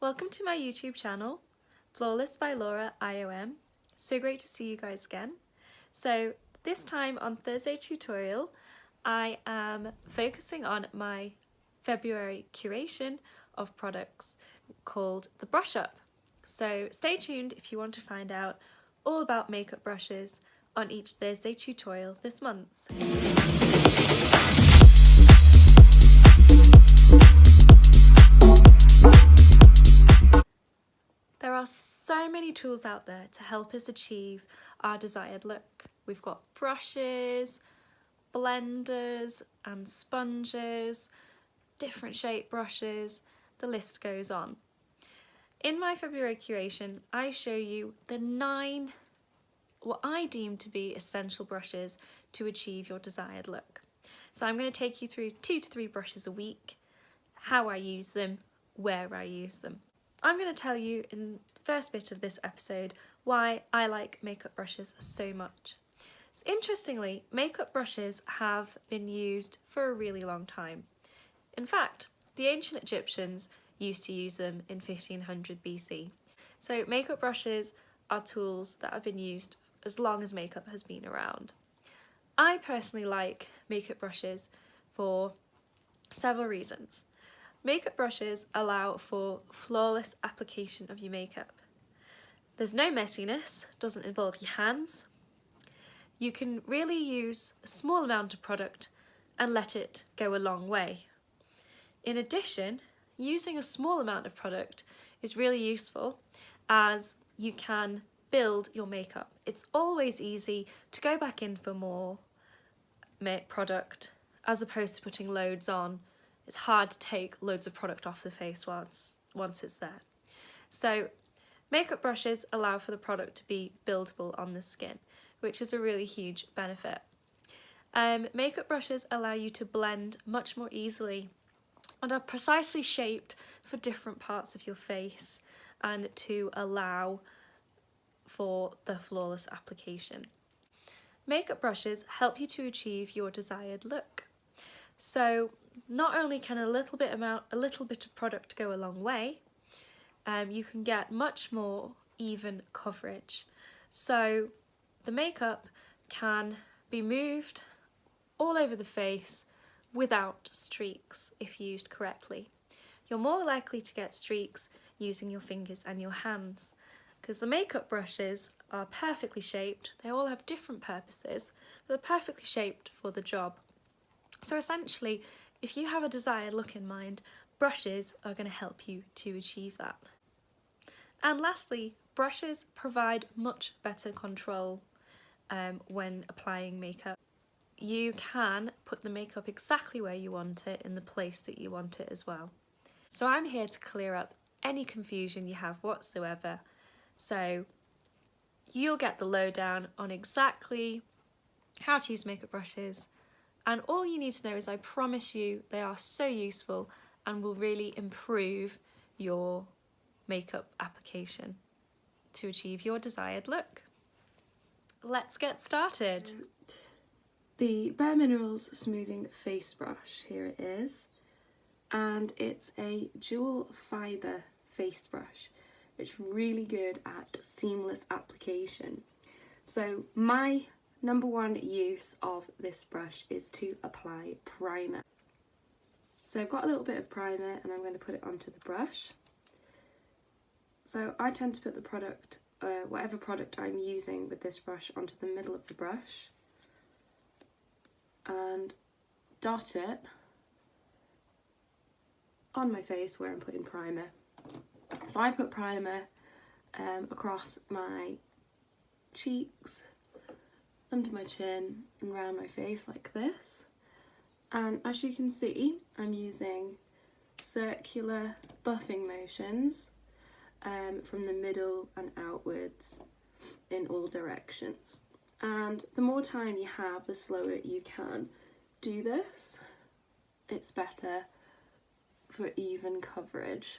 Welcome to my YouTube channel, Flawless by LauraiOM. So great to see you guys again. So this time on Thursday tutorial, I am focusing on my February curation of products called the Brush Up. So stay tuned if you want to find out all about makeup brushes on each Thursday tutorial this month. There are so many tools out there to help us achieve our desired look. We've got brushes, blenders and sponges, different shape brushes, the list goes on. In my February curation, I show you the 9 what I deem to be essential brushes to achieve your desired look. So I'm going to take you through 2 to 3 brushes a week, how I use them, where I use them. I'm going to tell you in the first bit of this episode why I like makeup brushes so much. Interestingly, makeup brushes have been used for a really long time. In fact, the ancient Egyptians used to use them in 1500 BC. So makeup brushes are tools that have been used as long as makeup has been around. I personally like makeup brushes for several reasons. Makeup brushes allow for flawless application of your makeup. There's no messiness, doesn't involve your hands. You can really use a small amount of product and let it go a long way. In addition, using a small amount of product is really useful as you can build your makeup. It's always easy to go back in for more product as opposed to putting loads on. It's hard to take loads of product off the face once it's there. So makeup brushes allow for the product to be buildable on the skin, which is a really huge benefit. Makeup brushes allow you to blend much more easily and are precisely shaped for different parts of your face and to allow for the flawless application. Makeup brushes help you to achieve your desired look. So not only can a little bit of product go a long way, you can get much more even coverage. So the makeup can be moved all over the face without streaks if used correctly. You're more likely to get streaks using your fingers and your hands because the makeup brushes are perfectly shaped. They all have different purposes, but they're perfectly shaped for the job. So essentially, if you have a desired look in mind, brushes are going to help you to achieve that. And lastly, brushes provide much better control when applying makeup. You can put the makeup exactly where you want it in the place that you want it as well. So I'm here to clear up any confusion you have whatsoever. So you'll get the lowdown on exactly how to use makeup brushes. And all you need to know is I promise you they are so useful and will really improve your makeup application to achieve your desired look. Let's get started. The Bare Minerals Smoothing Face Brush, here it is. And it's a dual fibre face brush. It's really good at seamless application. So my number one use of this brush is to apply primer. So I've got a little bit of primer and I'm going to put it onto the brush. So I tend to put the product, whatever product I'm using with this brush, onto the middle of the brush and dot it on my face where I'm putting primer. So I put primer across my cheeks, under my chin and around my face like this. And as you can see, I'm using circular buffing motions from the middle and outwards in all directions. And the more time you have, the slower you can do this. It's better for even coverage.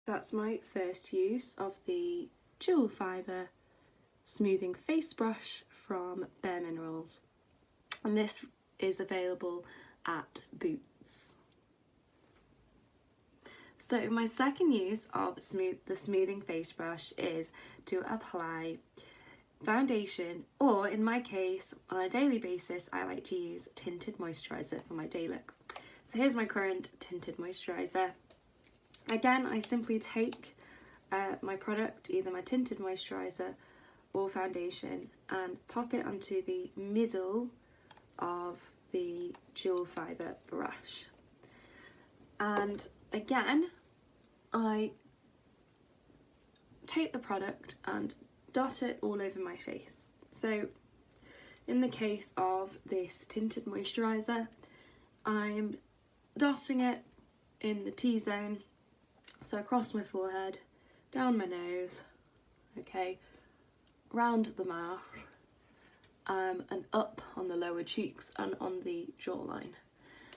That's my first use of the dual fibre smoothing face brush from Bare Minerals. And this is available at Boots. So my second use of the smoothing face brush is to apply foundation, or in my case, on a daily basis, I like to use tinted moisturiser for my day look. So here's my current tinted moisturiser. Again, I simply take my product, either my tinted moisturiser or foundation, and pop it onto the middle of the jewel fibre brush. And again, I take the product and dot it all over my face. So in the case of this tinted moisturiser, I'm dotting it in the T-zone, so across my forehead, down my nose, okay, round the mouth, and up on the lower cheeks and on the jawline.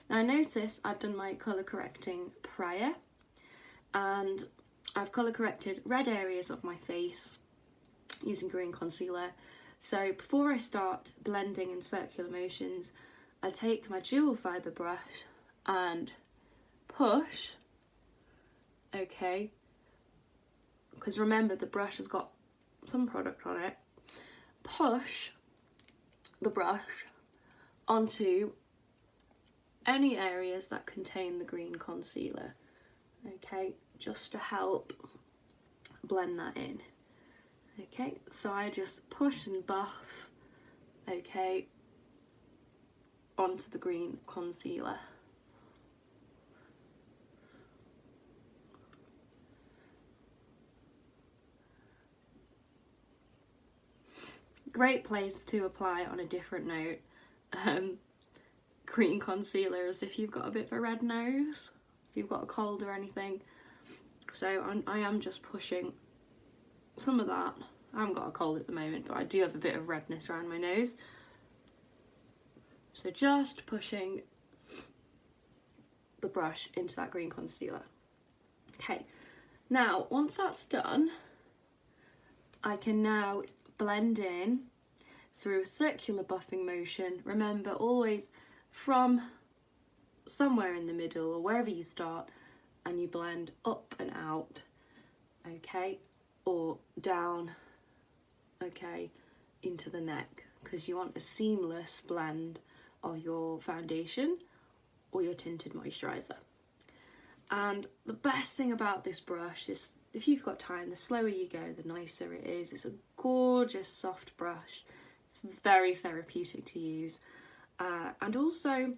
Now notice I've done my colour correcting prior, and I've colour corrected red areas of my face using green concealer. So before I start blending in circular motions, I take my jewel fibre brush and push, okay, because remember the brush has got some product on it, push the brush onto any areas that contain the green concealer, okay, just to help blend that in. Okay, so I just push and buff, okay, onto the green concealer. Great place to apply on a different note, green concealer, is if you've got a bit of a red nose, if you've got a cold or anything. So I am just pushing some of that. I haven't got a cold at the moment, but I do have a bit of redness around my nose. So just pushing the brush into that green concealer. Okay, now once that's done, I can now blend in through a circular buffing motion. Remember, always from somewhere in the middle or wherever you start, and you blend up and out, okay, or down, okay, into the neck, because you want a seamless blend of your foundation or your tinted moisturiser. And the best thing about this brush is, if you've got time, the slower you go, the nicer it is. It's a gorgeous soft brush. It's very therapeutic to use. And also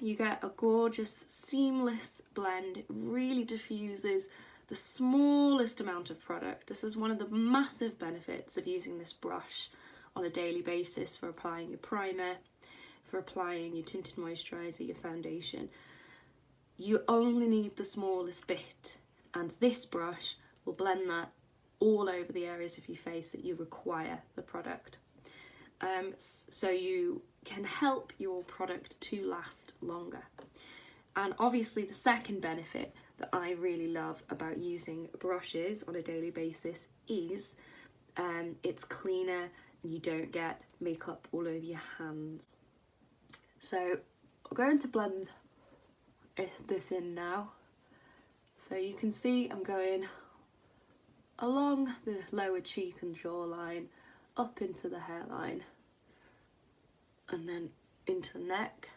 you get a gorgeous seamless blend. It really diffuses the smallest amount of product. This is one of the massive benefits of using this brush on a daily basis for applying your primer, for applying your tinted moisturiser, your foundation. You only need the smallest bit, and this brush will blend that all over the areas of your face that you require the product. So you can help your product to last longer. And obviously the second benefit that I really love about using brushes on a daily basis is it's cleaner and you don't get makeup all over your hands. So I'm going to blend this in now. So you can see I'm going along the lower cheek and jawline, up into the hairline, and then into the neck.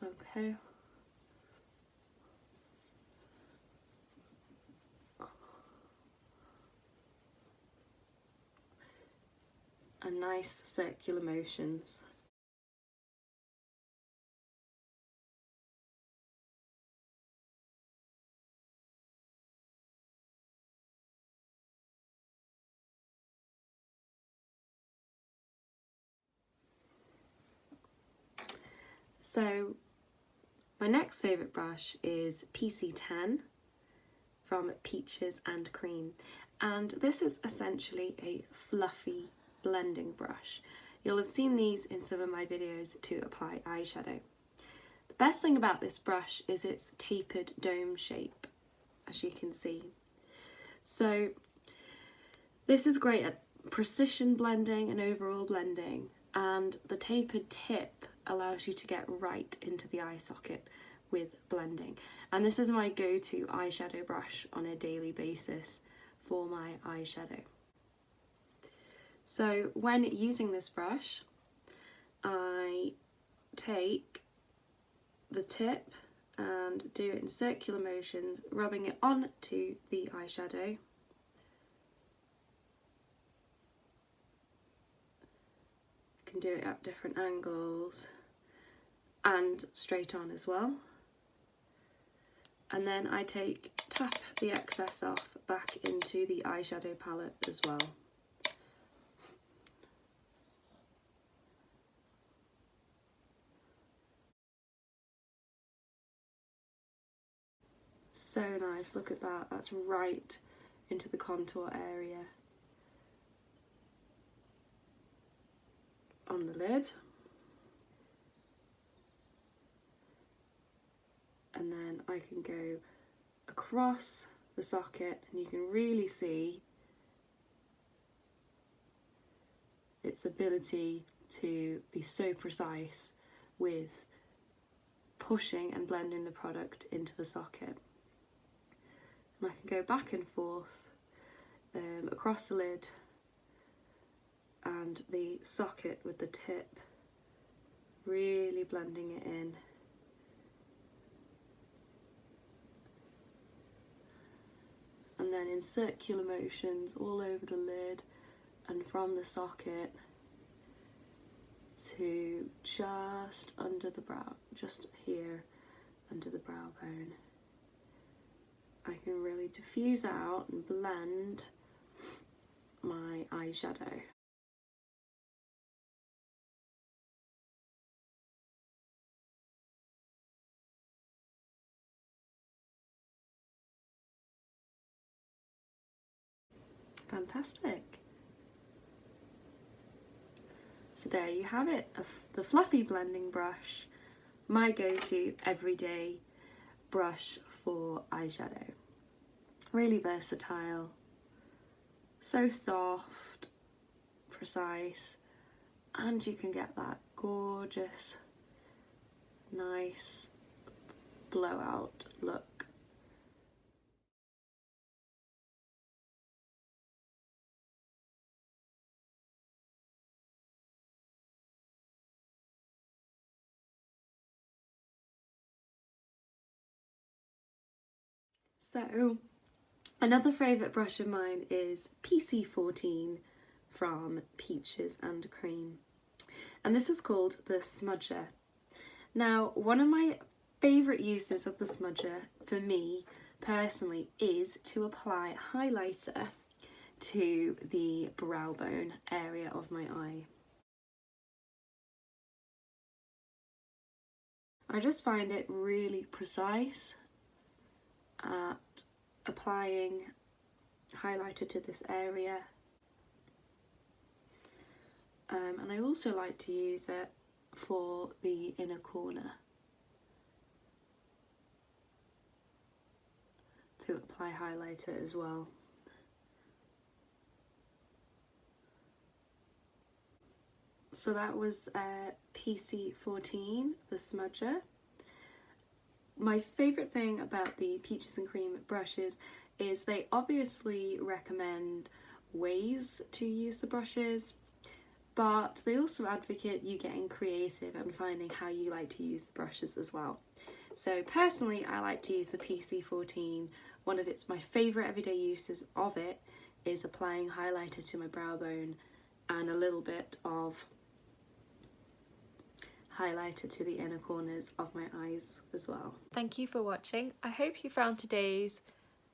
Okay. And nice circular motions. So my next favourite brush is PC10 from Peaches and Cream, and this is essentially a fluffy blending brush. You'll have seen these in some of my videos to apply eyeshadow. The best thing about this brush is its tapered dome shape, as you can see. So this is great at precision blending and overall blending, and the tapered tip allows you to get right into the eye socket with blending. And this is my go-to eyeshadow brush on a daily basis for my eyeshadow. So when using this brush, I take the tip and do it in circular motions, rubbing it onto the eyeshadow. Can do it at different angles and straight on as well. And then I tap the excess off back into the eyeshadow palette as well. So nice, look at that, that's right into the contour area on the lid. And then I can go across the socket and you can really see its ability to be so precise with pushing and blending the product into the socket. And I can go back and forth across the lid and the socket with the tip, really blending it in. And then in circular motions all over the lid and from the socket to just under the brow, just here under the brow bone. I can really diffuse out and blend my eyeshadow. Fantastic. So there you have it, the fluffy blending brush, my go-to everyday brush for eyeshadow. Really versatile, so soft, precise, and you can get that gorgeous, nice blowout look. So, another favourite brush of mine is PC14 from Peaches and Cream. And this is called the Smudger. Now, one of my favourite uses of the smudger, for me personally, is to apply highlighter to the brow bone area of my eye. I just find it really precise at applying highlighter to this area, and I also like to use it for the inner corner to apply highlighter as well. So that was PC14, the smudger. My favourite thing about the Peaches and Cream brushes is they obviously recommend ways to use the brushes, but they also advocate you getting creative and finding how you like to use the brushes as well. So personally, I like to use the PC14. One of my favourite everyday uses of it is applying highlighter to my brow bone and a little bit of highlighter to the inner corners of my eyes as well. Thank you for watching. I hope you found today's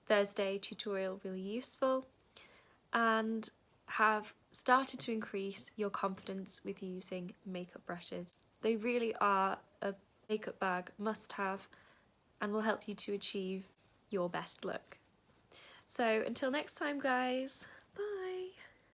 Thursday tutorial really useful and have started to increase your confidence with using makeup brushes. They really are a makeup bag must-have and will help you to achieve your best look. So until next time, guys.